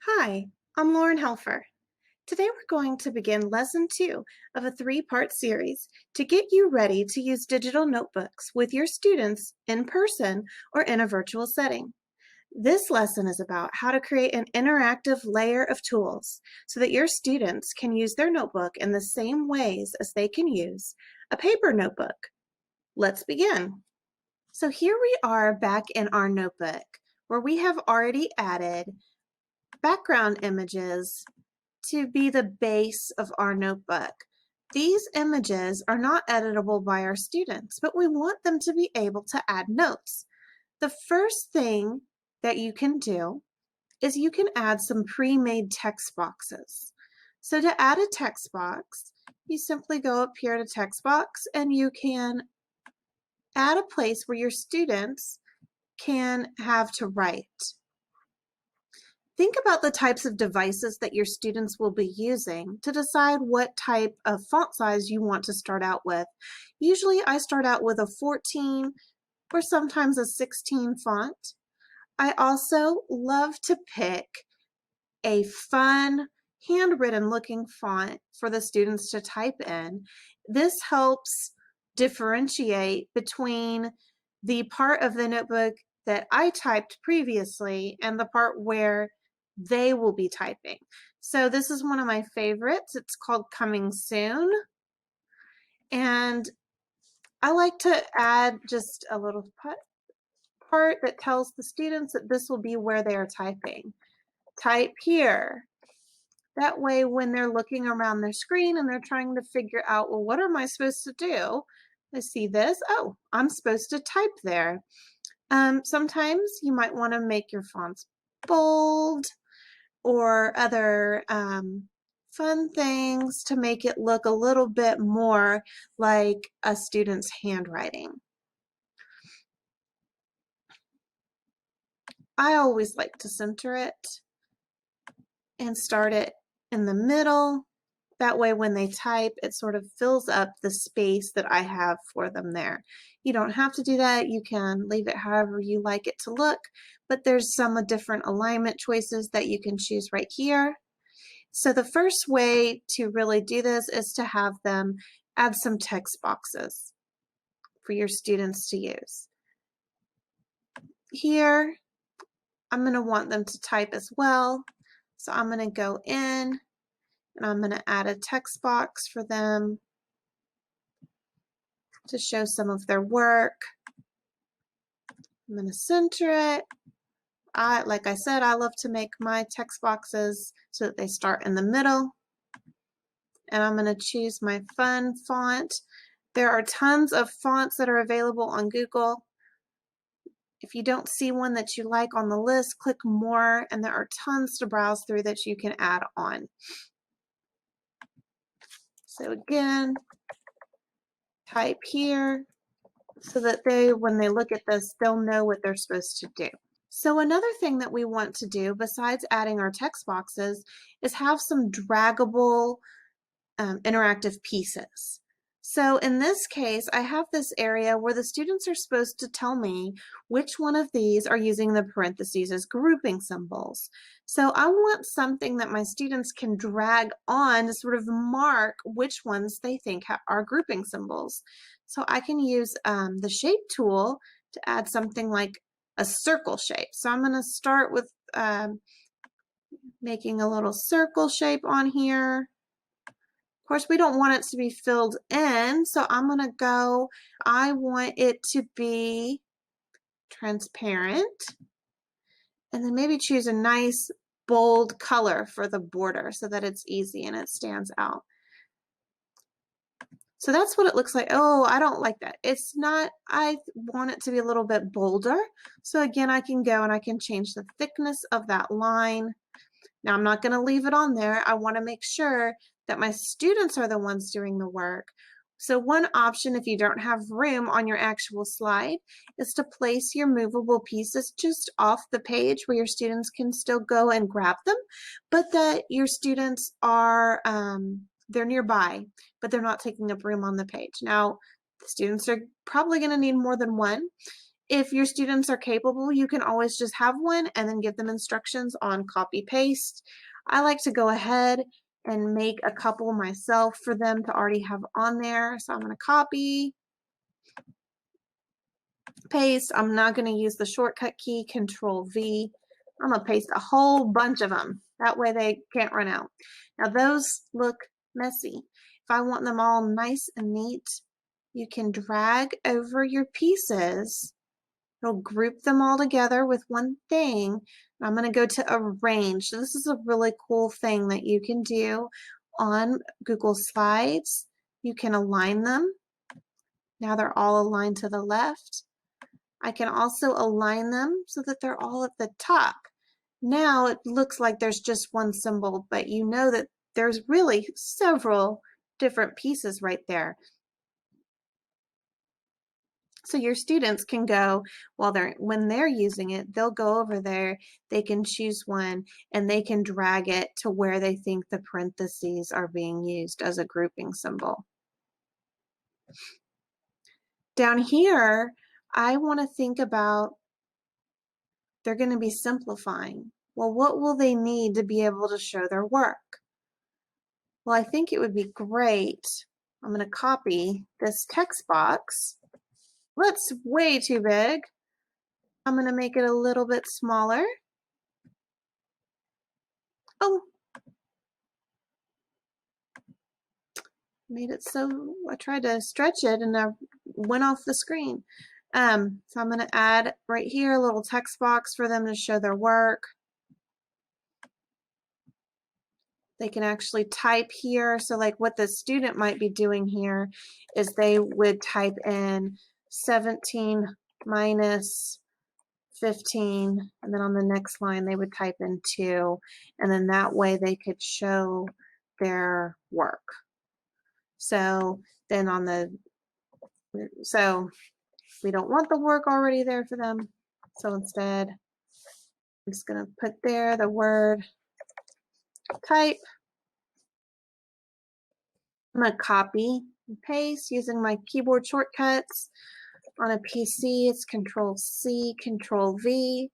Hi, I'm Lauren Helfer. Today we're going to begin Lesson 2 of a three-part series to get you ready to use digital notebooks with your students in person or in a virtual setting. This lesson is about how to create an interactive layer of tools so that your students can use their notebook in the same ways as they can use a paper notebook. Let's begin. So here we are back in our notebook where we have already added background images to be the base of our notebook. These images are not editable by our students, but we want them to be able to add notes. The first thing that you can do is you can add some pre-made text boxes. So to add a text box, you simply go up here to text box and you can add a place where your students can have to write. Think about the types of devices that your students will be using to decide what type of font size you want to start out with. Usually I start out with a 14 or sometimes a 16 font. I also love to pick a fun handwritten looking font for the students to type in. This helps differentiate between the part of the notebook that I typed previously and the part where they will be typing. So this is one of my favorites. It's called Coming Soon. And I like to add just a little part that tells the students that this will be where they are typing. Type here. That way when they're looking around their screen and they're trying to figure out, well, what am I supposed to do? I see this. Oh, I'm supposed to type there. Sometimes you might want to make your fonts bold or other fun things to make it look a little bit more like a student's handwriting. I always like to center it and start it in the middle. That way when they type, it sort of fills up the space that I have for them there. You don't have to do that. You can leave it however you like it to look, but there's some different alignment choices that you can choose right here. So the first way to really do this is to have them add some text boxes for your students to use. Here, I'm going to want them to type as well. So I'm going to go in and I'm going to add a text box for them to show some of their work. I'm going to center it. Like I said, I love to make my text boxes so that they start in the middle. And I'm going to choose my fun font. There are tons of fonts that are available on Google. If you don't see one that you like on the list, click more, and there are tons to browse through that you can add on. So again, type here so that when they look at this, they'll know what they're supposed to do. So another thing that we want to do besides adding our text boxes is have some draggable interactive pieces. So in this case, I have this area where the students are supposed to tell me which one of these are using the parentheses as grouping symbols. So I want something that my students can drag on to sort of mark which ones they think are grouping symbols. So I can use the shape tool to add something like a circle shape. So I'm going to start with making a little circle shape on here. Of course, we don't want it to be filled in, so I'm going to I want it to be transparent, and then maybe choose a nice bold color for the border so that it's easy and it stands out. So that's what it looks like. Oh, I don't like that. It's not, I want it to be a little bit bolder. So again, I can go and I can change the thickness of that line. Now, I'm not going to leave it on there. I want to make sure that my students are the ones doing the work. So one option, if you don't have room on your actual slide, is to place your movable pieces just off the page where your students can still go and grab them, but that your students are, they're nearby, but they're not taking up room on the page. Now, the students are probably going to need more than one. If your students are capable, you can always just have one and then give them instructions on copy paste. I like to go ahead and make a couple myself for them to already have on there. So I'm going to copy, paste. I'm not going to use the shortcut key, Control V. I'm going to paste a whole bunch of them. That way they can't run out. Now those look messy. If I want them all nice and neat, you can drag over your pieces. It'll group them all together with one thing. I'm going to go to Arrange. So this is a really cool thing that you can do on Google Slides. You can align them. Now they're all aligned to the left. I can also align them so that they're all at the top. Now it looks like there's just one symbol, but you know that there's really several different pieces right there. So your students can go when they're using it, they'll go over there, they can choose one, and they can drag it to where they think the parentheses are being used as a grouping symbol. Down here, I want to think about, they're going to be simplifying. Well, what will they need to be able to show their work? Well, I think it would be great. I'm going to copy this text box. That's way too big. I'm going to make it a little bit smaller. Oh, made it so I tried to stretch it and I went off the screen. So I'm going to add right here a little text box for them to show their work. They can actually type here. So like what the student might be doing here is they would type in 17 minus 15, and then on the next line they would type in 2, and then that way they could show their work. So then so we don't want the work already there for them. So instead, I'm just going to put there the word type. I'm going to copy and paste using my keyboard shortcuts. On a PC, it's Control C, Control V.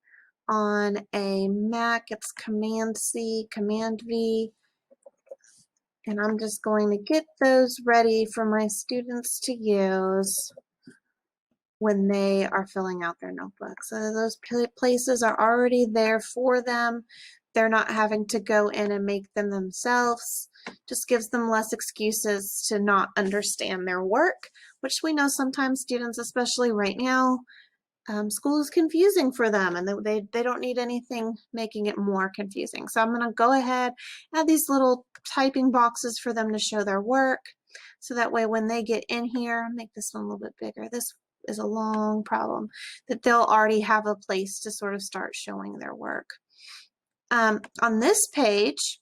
On a Mac, it's Command C, Command V. And I'm just going to get those ready for my students to use when they are filling out their notebooks. So those places are already there for them. They're not having to go in and make them themselves. Just gives them less excuses to not understand their work, which we know sometimes students, especially right now, school is confusing for them, and they don't need anything making it more confusing. So I'm going to go ahead, add these little typing boxes for them to show their work. So that way when they get in here, make this one a little bit bigger. This is a long problem, that they'll already have a place to sort of start showing their work. On this page,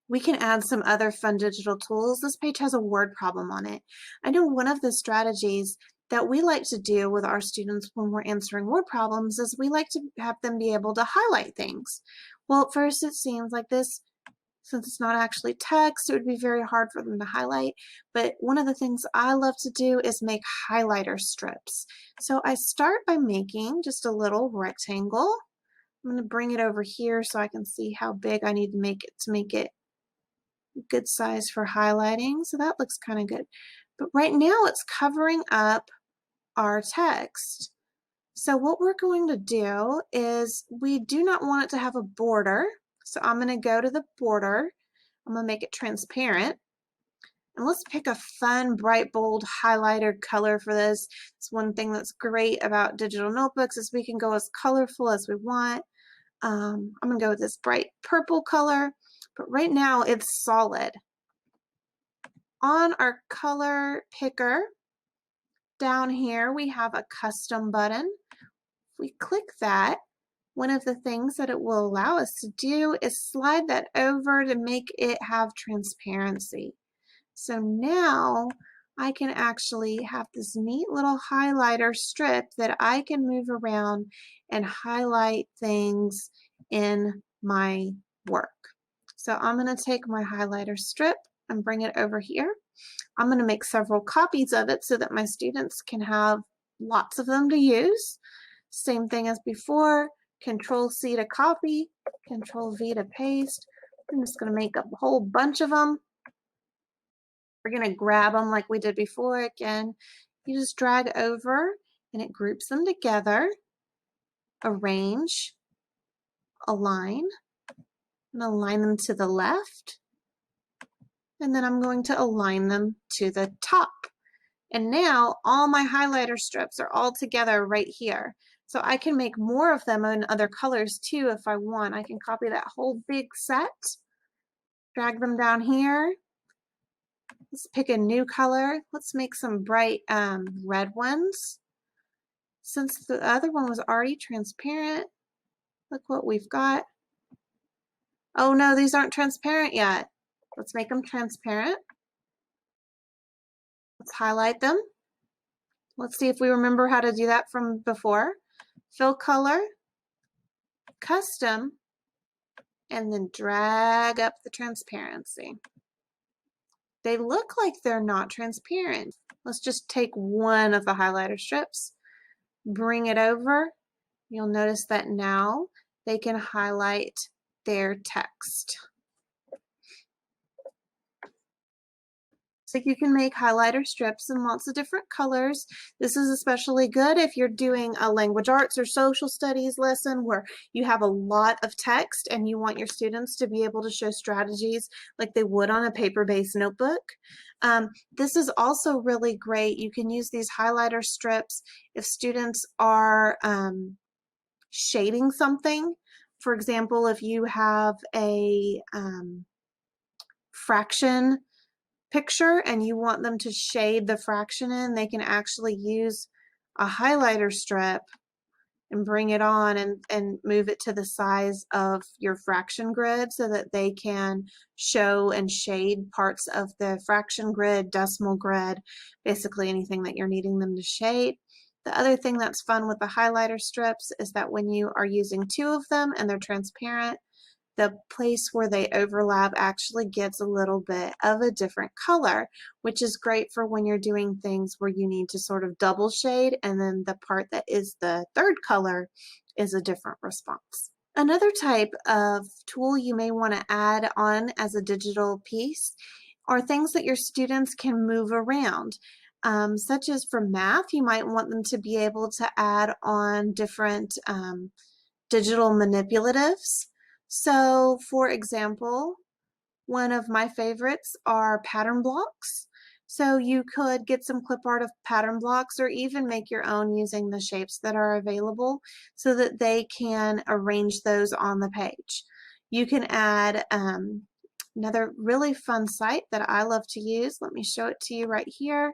we can add some other fun digital tools. This page has a word problem on it. I know one of the strategies that we like to do with our students when we're answering word problems is we like to have them be able to highlight things. Well, at first it seems like this, since it's not actually text, it would be very hard for them to highlight. But one of the things I love to do is make highlighter strips. So I start by making just a little rectangle. I'm going to bring it over here so I can see how big I need to make it good size for highlighting. So that looks kind of good. But right now it's covering up our text. So what we're going to do is we do not want it to have a border. So I'm going to go to the border. I'm going to make it transparent. And let's pick a fun, bright, bold highlighter color for this. It's one thing that's great about digital notebooks is we can go as colorful as we want. I'm going to go with this bright purple color, but right now it's solid. On our color picker, down here we have a custom button. If we click that, one of the things that it will allow us to do is slide that over to make it have transparency. So now I can actually have this neat little highlighter strip that I can move around and highlight things in my work. So I'm going to take my highlighter strip and bring it over here. I'm going to make several copies of it so that my students can have lots of them to use. Same thing as before, Control C to copy, Control V to paste. I'm just going to make a whole bunch of them. We're going to grab them like we did before. Again, you just drag over and it groups them together. Arrange, align, and align them to the left. And then I'm going to align them to the top. And now all my highlighter strips are all together right here. So I can make more of them in other colors too if I want. I can copy that whole big set, drag them down here. Let's pick a new color. Let's make some bright red ones. Since the other one was already transparent, look what we've got. Oh no, these aren't transparent yet. Let's make them transparent. Let's highlight them. Let's see if we remember how to do that from before. Fill color, custom, and then drag up the transparency. They look like they're not transparent. Let's just take one of the highlighter strips, bring it over. You'll notice that now they can highlight their text. So you can make highlighter strips in lots of different colors. This is especially good if you're doing a language arts or social studies lesson where you have a lot of text and you want your students to be able to show strategies like they would on a paper-based notebook. This is also really great. You can use these highlighter strips if students are shading something. For example, if you have a fraction picture and you want them to shade the fraction in, they can actually use a highlighter strip and bring it on and move it to the size of your fraction grid so that they can show and shade parts of the fraction grid, decimal grid, basically anything that you're needing them to shade. The other thing that's fun with the highlighter strips is that when you are using two of them and they're transparent, the place where they overlap actually gets a little bit of a different color, which is great for when you're doing things where you need to sort of double shade and then the part that is the third color is a different response. Another type of tool you may want to add on as a digital piece are things that your students can move around. Such as for math, you might want them to be able to add on different digital manipulatives. So, for example, one of my favorites are pattern blocks. So you could get some clip art of pattern blocks or even make your own using the shapes that are available so that they can arrange those on the page. You can add another really fun site that I love to use. Let me show it to you right here.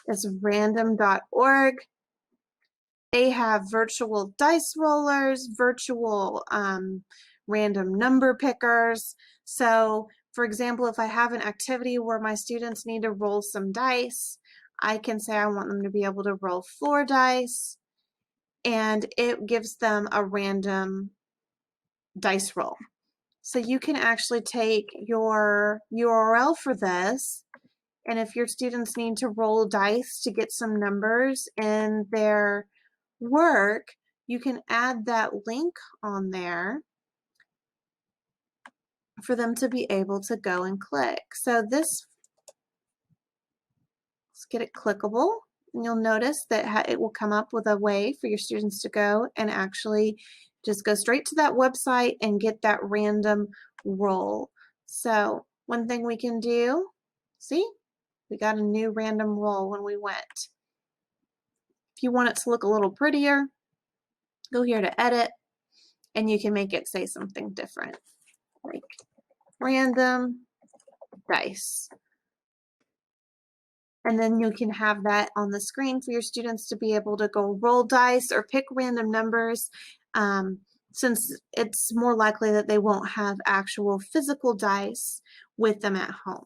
It's random.org. They have virtual dice rollers, virtual random number pickers. So, for example, if I have an activity where my students need to roll some dice, I can say I want them to be able to roll 4 dice, and it gives them a random dice roll. So you can actually take your URL for this, and if your students need to roll dice to get some numbers in their work, you can add that link on there for them to be able to go and click. So this, let's get it clickable, and you'll notice that it will come up with a way for your students to go and actually just go straight to that website and get that random roll. So one thing we can do, see, we got a new random roll when we went. If you want it to look a little prettier, go here to edit, and you can make it say something different, like random dice. And then you can have that on the screen for your students to be able to go roll dice or pick random numbers, since it's more likely that they won't have actual physical dice with them at home.